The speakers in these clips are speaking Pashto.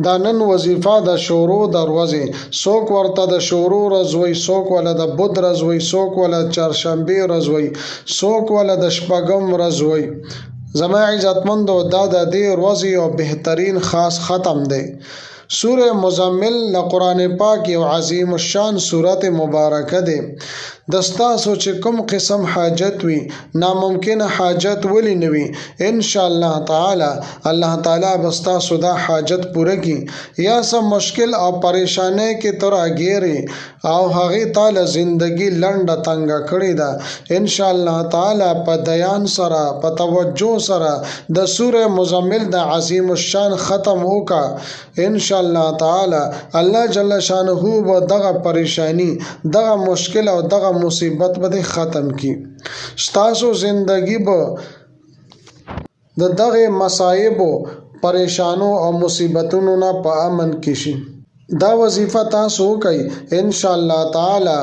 دا نن وظیفه د شورو د ورځې څوک ورته د شورو ورځ وایي، څوک ولا د بد ورځ وایي، څوک ولا چهارشنبې ورځ وایي، څوک ولا د شپږم ورځ وایي. زما عزتمندو دا د دې ورځې یو بهترین خاص ختم دی. سوره مزمل له قرآن پاک یو عظیم الشان سورت مبارکه دی. دستاسو چې کوم قسم حاجت وي، ناممکنه حاجت ولی نوي، ان شاء الله تعالی الله تعالی بستاسو دا حاجت پوره کی. یا سم مشکل او پریشانه کې تر اگیره او هغه تعالی زندگی لنډه تنګه کړی دا، ان شاء الله تعالی په دیان سره په توجه سره د سوره مزمل د عظیم الشان ختم وکا. ان شاء الله تعالی الله جل شانه و دغه پریشانی، دغه مشکل او دغه مصیبت به ختم کی. ستاسو زندگی به د دغه مصائب، پریشانو او مصیبتونو نه په امن کې شي. دا وظیفه تاسو کوي ان شاء الله تعالی.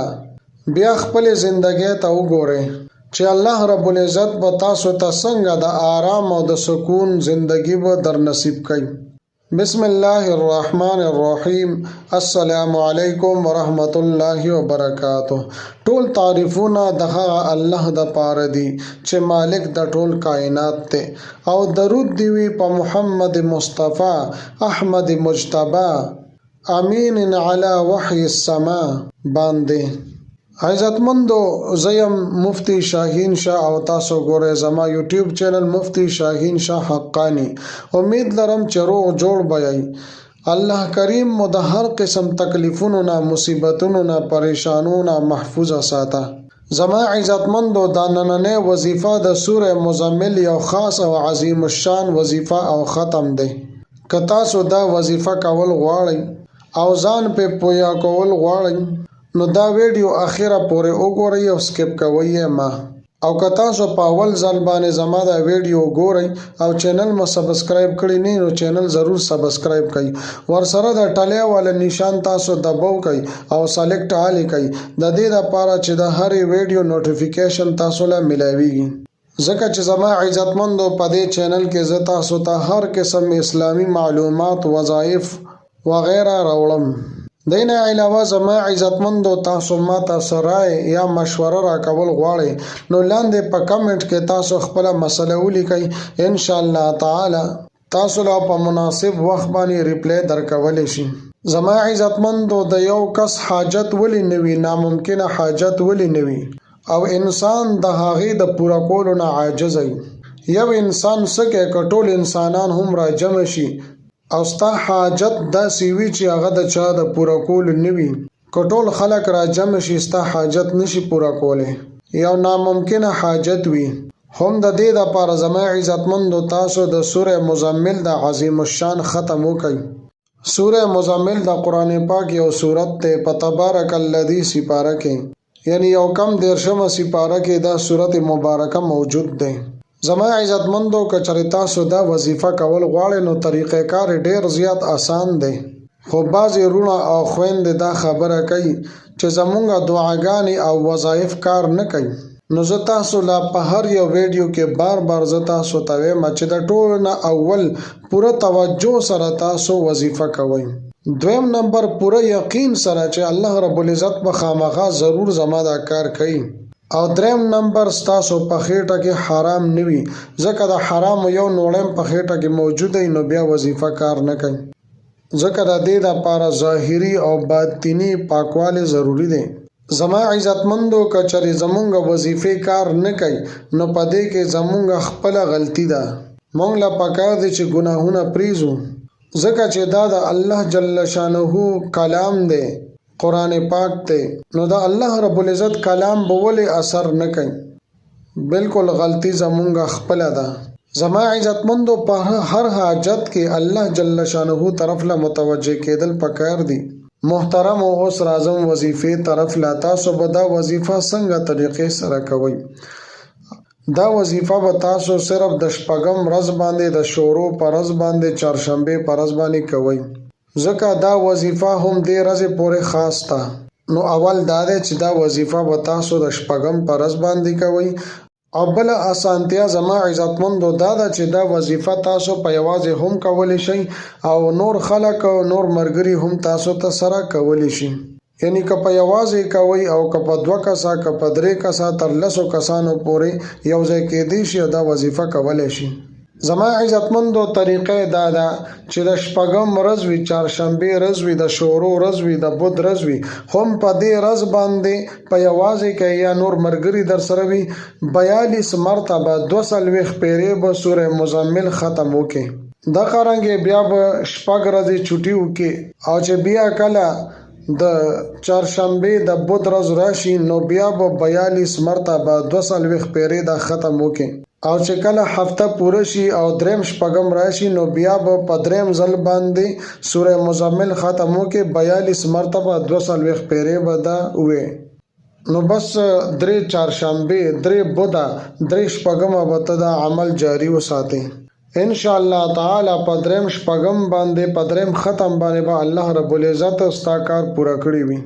بیا خپل زندگی ته وګورئ چې الله رب العزت به تاسو ته څنګه د آرام او د سکون زندگی به در نصیب کړي. بسم الله الرحمن الرحیم. السلام علیکم ورحمت الله وبرکاته. ټول تعریفونه دغه الله د پاره دي چې مالک د ټول کائنات ته، او درود دی وی په محمد مصطفی احمد مجتبی امین علی وحی السما باندې. عزتمندو زیم مفتی شاهین شاه او تاسو ګورئ زما یوټیوب چینل مفتی شاهین شاه حقانی. امید لرم چې روغ جوړ بیاي. الله کریم مو د هر قسم تکلیفونو نه، مصیبتونو نه، پریشانونو نه محفوظ ساته. زما عزتمندو دا نننه وظیفه د سوره مزمل یو خاص او عظیم الشان وظیفه او ختم دی. که تاسو دا وظیفه کول غواړئ او ځان په پویا کول غواړئ نو دا ویډیو اخیره پورې وګورئ او سکپ کوئ ما. او که تاسو په اول ځل باندې زما دا ویډیو ګورئ او چینل مو سبسکرایب کړی نه نو چینل ضرور سبسکرایب کړئ. ورسره د ټاله والا نشان تاسو دباو کړئ او سلیکټ آل کړئ د دې لپاره چې د هر ویډیو نوټیفیکیشن تاسو له ملایويږي. ځکه چې زما عزتمندو په دې چینل کې زه تاسو ته هر قسم اسلامی معلومات، وظایف وغیرہ راوړم. دینه علاوه زما عزتمندو تاسو ما ته سرای یا مشوره راکول غواړئ نو لاندې په کمنټ کې تاسو خپل مسله ولیکئ. ان شاء الله تعالی تاسو له په مناسب وخت باندې ریپلی درکولی شي. زما عزتمندو د یو کس حاجت ولی نوي، ناممکنه حاجت ولی نوي او انسان د هغې د پوره کولو نه عاجز وي. یو انسان سکه کټول انسانان هم را جمع شي او ستا حاجت داسې وي چې هغه د چا د پوره کولو نه وي. که ټول خلک را جمع شي ستا حاجت نشي پوره کولی، یو ناممکنه حاجت وي. هم د دې دپاره زما عزتمندو تاسو د سوره مزمل د عظیم الشان ختم وکړئ. سوره مزمل د قرآن پاک یو سورت دی په تبارک الذی سپاره کې، یعنی یو کم دیرشمه سپاره کې دا سورت مبارکه موجود دی. زما عزتمندو که چېرې تاسو دا وظیفه کول غواړئ نو طریقه کار ډیر زیات آسان دی. خو بعضې وروڼه او خویندې دا خبره کوي چې زمونږ دعاګانې او وظایف کار نه کوي. نو زه تاسو لا په هر یو ویډیو کې بار بار زه تاسو ته وایم چې د ټولو نه اول پوره توجه سره تاسو وظیفه کوئ. دویم نمبر پوره یقین سره چې الله رب العزت به خامخا ضرور زما دا کار کوي. او دریم نمبر ستاسو په خېټه کې حرام نه وي، ځکه د حرام یو نوړم په خېټه کې موجود دی نو بیا وظیفه کار نه کوي. ځکه د دې لپاره ظاهري او باطنی پاکوالی ضروری دی. زما عزتمندو که چېرې زمونږ وظیفې کار نه کوي نو په دې کې زمونږ خپله غلطي ده. مونږ له پکار دی چې ګناهونه پریږدو، ځکه چې دا د الله جل شانه کلام دی، قرآن پاک ته. نو دا الله رب العزت کلام به ولې اثر نه کوي؟ بالکل غلطی زمونږ خپل ده. زما عزتمندو په هر حاجت کې الله جل شانه طرف له متوجه کېدل پکار دي. محترم اوس راځم وظیفې طرف لا. تاسو به دا وظیفه څنګه طریقې سره کوئ؟ دا وظیفه به تاسو صرف د شپږم ورځ باندې د شورو په ورځ باندې چهارشنبې په ورځ باندې کوئ. ځکه دا وظیفه هم دې ورځې پورې خاص ده. نو اول دا دی چې دا وظیفه به تاسو د شپږم په ورځ باندې کوئ او بل اسانتیا زما عزتمندو دا ده چې دا وظیفه تاسو په یوازې هم کولی شئ او نور خلک او نور ملګري هم تاسو ته سره کولی شي. یعنی که په یوازې کوئ او که په 2 کسه که په 3 کسه تر 10 کسانو پورې یو ځای کېدی شي او دا وظیفه کولی شي. زما عزتمندو طریقې دا ده چې د شپږم ورځ وي، چهارشنبې ورځ وي، د شورو ورځ وي، د بد ورځ وي، هم په دې ورځ باندې په یوازې کې یا نور ملګري در سره وي 42 مرتبه 240 پیرې به سوره مزمل ختم وکړي. د قرانګې بیا به شپږ ورځې چټي وکړي او چې بیا کله د چهارشنبې د بد ورځ راشي نو بیا به 42 مرتبه 240 پیرې دا ختم وکړي او چې کله هفته پوره شي او دریم شپږم راشي نو بیا به په دریم ځل باندې سوره مزمل ختم وکړي 42 مرتبه 240 پیرې به دا وي. نو بس 3 چهارشنبې 3 بودا 3 شپږم به ته دا عمل جاری وساتي ان شاء الله تعالی. په دریم شپږم باندې په دریم ختم باندې به الله رب العزت ستا کار پوره کړی وي.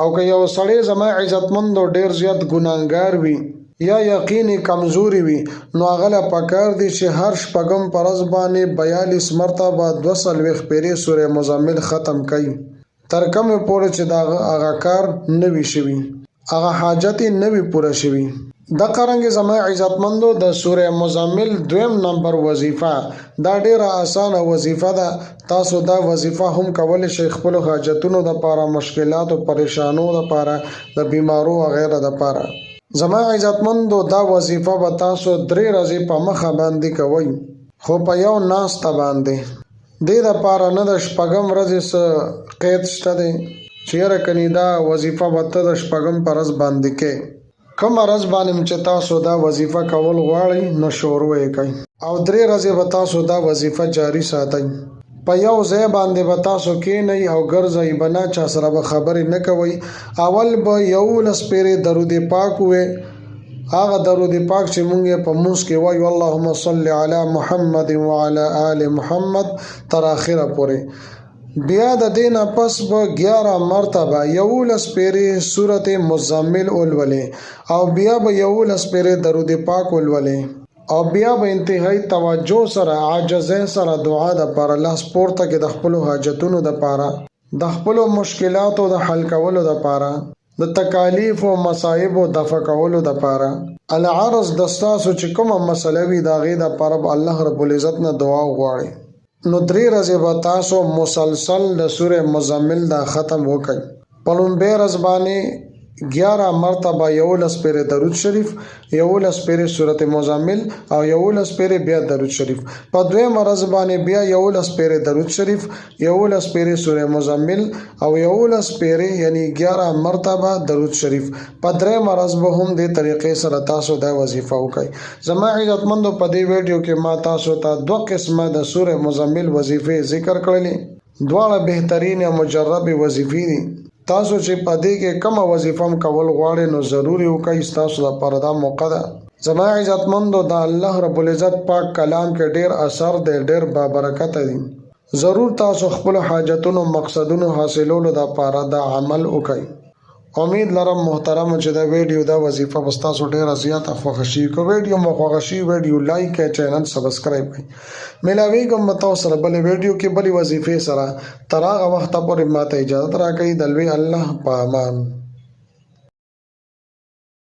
او که یو سړی زما عزتمندو ډیر زیات ګناهګار وي یا یقیني کمزوري وي نو هغه پکار دي چې هر شپږم پر ورځ باندې 42 مرتبه 240 پیرې سوره مزمل ختم کړي تر کومه پورې چې دا هغه کار نه وي شوی، هغه حاجت نه وي پوره شوی. د قرانګ زما عزتمندو د سوره مزمل 2 نمبر وظیفه دا ډیره اسانه وظیفه ده. تاسو دا وظیفه هم کولای شئ خپل حاجتونو د پاره، مشکلات او پریشانو د پاره، د بیمارو او غیره د پاره. زما عزتمندو دا وظیفه به تاسو 3 ورځې په مخه باندې کوئ خو په یو ناسته باندې. دې د پاره نه د شپږم ورځې څه قید شته دی چې یاره کني دا وظیفه به ته د شپږم پر ورځ باندې کې کوم ورځ باندې چې تاسو دا وظیفه کول غواړئ نو شروع یې کړئ او 3 ورځې به تاسو دا وظیفه جاری ساتئ. په یو ځای باندې به تاسو کېنئ او ګرځئ به نه، چا سره به خبرې نه کوئ. اول به 11 پیرې درود پاک وې، هغه درود پاک چې مونږ په مونږ کې وایو اللهم صل علی محمد وعلى آل محمد تر اخره پورې. بیا د دینه پس به 11 مرتبه 11 پیرې سورته مزمل ولولې او بیا به 11 پیرې درود پاک ولولې او بیا به انتهایی توجه سره عاجزۍ سره دعا د پر الله سپورته کې د خپل حاجتونو د پاره، د خپل مشکلاتو د حل کولو د پاره، د تکالیف او مصائب او دفع کولو د پاره. العرض د تاسو چې کومه مسله وي دا غي د پاره الله رب العزت نه دعا وغواړي. نو 3 ورځې به تاسو مسلسل د سوره مزمل دا ختم وکړئ. په لومبۍ ورځ باندې 11 مرتبه 11 پیرې درود شریف، 11 پیرې سورته مزمل او 11 پیرې بیا درود شریف. په دویمه ورځ باندې بیا 11 پیرې درود شریف، 11 پیرې سورته مزمل او 11 پیرې یعنی 11 مرتبه درود شریف. په دریمه ورځ به هم دې طریقې سره تاسو دا وظیفه وکړئ. زما عزتمندو په دې ویډیو کې ما تاسو ته 2 قسمه د سورته مزمل وظیفې ذکر کړلې. دواړه بهترین او مجرب وظیفې دي. تاسو چې په دې کې کومه وظیفه کول غواړئ نو ضروري وکړئ، تاسو لپاره دا موقع ده. زما عزتمندو د الله رب العزت پاک کلام کې ډېر اثر دی، ډېر بابرکت دی. ضرور تاسو خپل حاجتونو مقصدونو حاصلولو لپاره دا عمل وکړئ. امید لرم محترم چې دا ویډیو دا وظیفه بس تاسو ډېره زیاته خوښه شي. که ویډیو مو خوښه شي ویډیو لایک کړئ، چینل سبسکرایب کړئ. ملاویږم تاسو سره بلې ویډیو کې بلې وظیفې سره. تر هغه وخته پورې ماته اجازه راکړئ. د لوی الله په امان.